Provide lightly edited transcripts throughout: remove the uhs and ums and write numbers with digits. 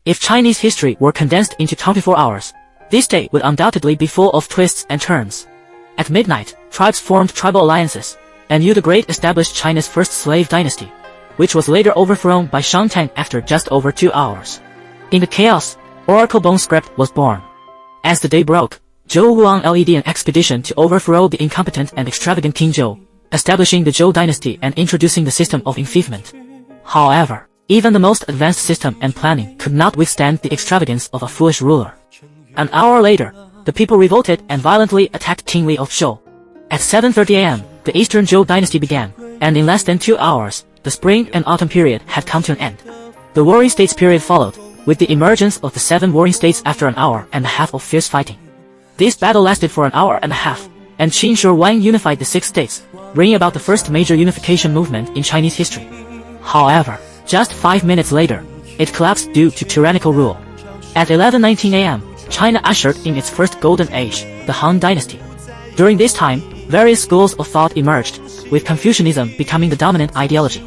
If Chinese history were condensed into 24 hours, this day would undoubtedly be full of twists and turns. At midnight, tribes formed tribal alliances, and Yu the Great established China's first slave dynasty, which was later overthrown by Shang Tang after just over 2 hours. In the chaos, Oracle Bone Script was born. As the day broke, Zhou Wuang led an expedition to overthrow the incompetent and extravagant King Zhou, establishing the Zhou dynasty and introducing the system of enfeoffment. However, even the most advanced system and planning could not withstand the extravagance of a foolish ruler. An hour later, the people revolted and violently attacked King Li of Zhou. At 7:30 a.m., the Eastern Zhou dynasty began, and in less than 2 hours, the spring and autumn period had come to an end. The Warring States period followed, with the emergence of the 7 warring states after an hour and a half of fierce fighting. This battle lasted for an hour and a half, and Qin Shi Huang unified the 6 states, bringing about the first major unification movement in Chinese history. However, just 5 minutes later, it collapsed due to tyrannical rule. At 11:19 a.m., China ushered in its first golden age, the Han dynasty. During this time, various schools of thought emerged, with Confucianism becoming the dominant ideology.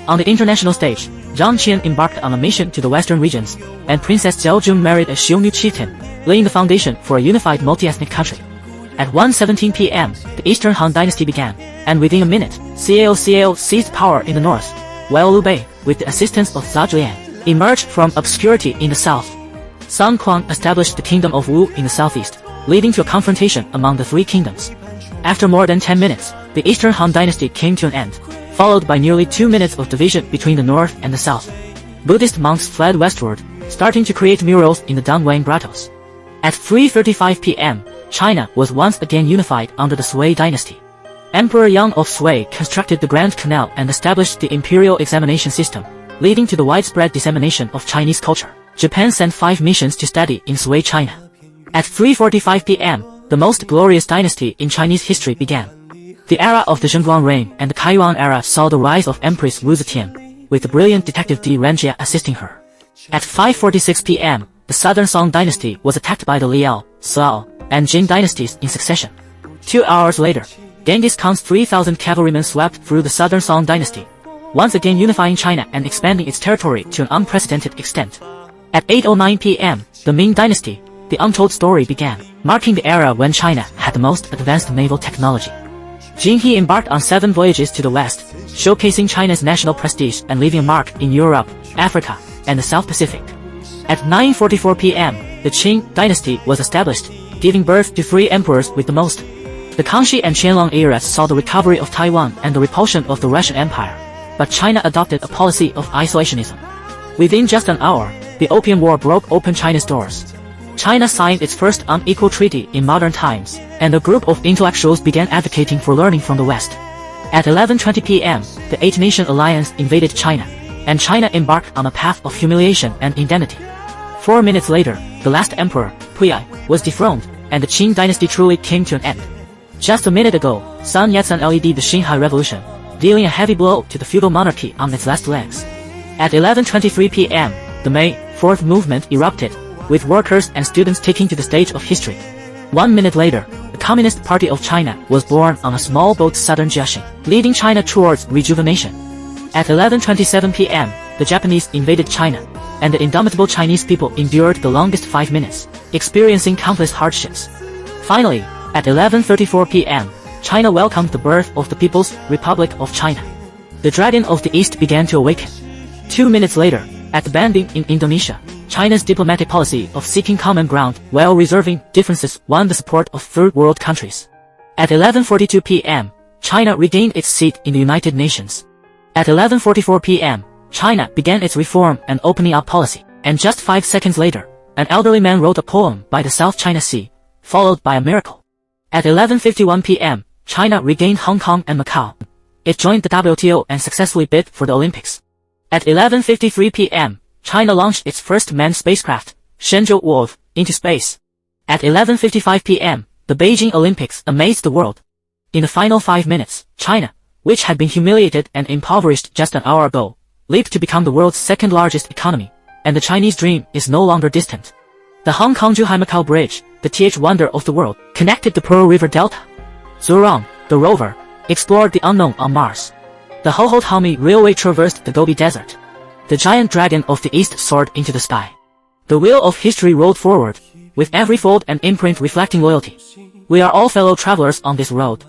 On the international stage, Zhang Qian embarked on a mission to the western regions, and Princess Jiaojun married a Xiongnu chieftain, laying the foundation for a unified multi-ethnic country. At 1:17 p.m., the Eastern Han dynasty began, and within a minute, Cao seized power in the north, while Liu Bei, with the assistance of Zhao Zhuyan, emerged from obscurity in the south. Sun Quan established the kingdom of Wu in the southeast, leading to a confrontation among the 3 kingdoms. After more than 10 minutes, the Eastern Han dynasty came to an end, followed by nearly 2 minutes of division between the north and the south. Buddhist monks fled westward, starting to create murals in the Dangwang grottos. At 3:35 p.m., China was once again unified under the Sui dynasty. Emperor Yang of Sui constructed the Grand Canal and established the imperial examination system, leading to the widespread dissemination of Chinese culture. Japan sent 5 missions to study in Sui China. At 3:45 p.m., the most glorious dynasty in Chinese history began. The era of the Zhenguang reign and the Kaiyuan era saw the rise of Empress Wu Zetian, with the brilliant detective Di Renjia assisting her. At 5:46 p.m., the Southern Song dynasty was attacked by the Liao, Cao, and Jin dynasties in succession. 2 hours later, Genghis Khan's 3,000 cavalrymen swept through the Southern Song dynasty, once again unifying China and expanding its territory to an unprecedented extent. At 8:09 p.m., the Ming dynasty, the untold story began, marking the era when China had the most advanced naval technology. Jin He embarked on 7 voyages to the west, showcasing China's national prestige and leaving a mark in Europe, Africa, and the South Pacific. At 9:44 p.m., the Qing dynasty was established, giving birth to 3 emperors with the most. The Kangxi and Qianlong eras saw the recovery of Taiwan and the repulsion of the Russian Empire, but China adopted a policy of isolationism. Within just an hour, the Opium War broke open China's doors. China signed its first unequal treaty in modern times, and a group of intellectuals began advocating for learning from the West. At 11:20 p.m., the 8-nation alliance invaded China, and China embarked on a path of humiliation and indemnity. 4 minutes later, the last emperor, Puyi, was dethroned, and the Qing dynasty truly came to an end. Just a minute ago, Sun Yat-sen led the Xinhai Revolution, dealing a heavy blow to the feudal monarchy on its last legs. At 11:23 p.m., the May 4th movement erupted, with workers and students taking to the stage of history. 1 minute later, the Communist Party of China was born on a small boat southern Jiaxing, leading China towards rejuvenation. At 11:27 p.m., the Japanese invaded China, and the indomitable Chinese people endured the longest 5 minutes, experiencing countless hardships. Finally, at 11:34 p.m., China welcomed the birth of the People's Republic of China. The Dragon of the East began to awaken. 2 minutes later, at the Bandung in Indonesia, China's diplomatic policy of seeking common ground while reserving differences won the support of third world countries. At 11:42 p.m., China regained its seat in the United Nations. At 11:44 p.m., China began its reform and opening up policy, and just 5 seconds later, an elderly man wrote a poem by the South China Sea, followed by a miracle. At 11:51 p.m., China regained Hong Kong and Macau. It joined the WTO and successfully bid for the Olympics. At 11:53 p.m., China launched its first manned spacecraft, Shenzhou Wolf, into space. At 11:55 p.m., the Beijing Olympics amazed the world. In the final 5 minutes, China, which had been humiliated and impoverished just an hour ago, leaped to become the world's second largest economy, and the Chinese dream is no longer distant. The Hong Kong-Zhuhai-Macau Bridge, the th wonder of the world, connected the Pearl River Delta. Zhurong, the rover, explored the unknown on Mars. The Hohotami Railway traversed the Gobi Desert. The giant dragon of the East soared into the sky. The wheel of history rolled forward, with every fold and imprint reflecting loyalty. We are all fellow travelers on this road.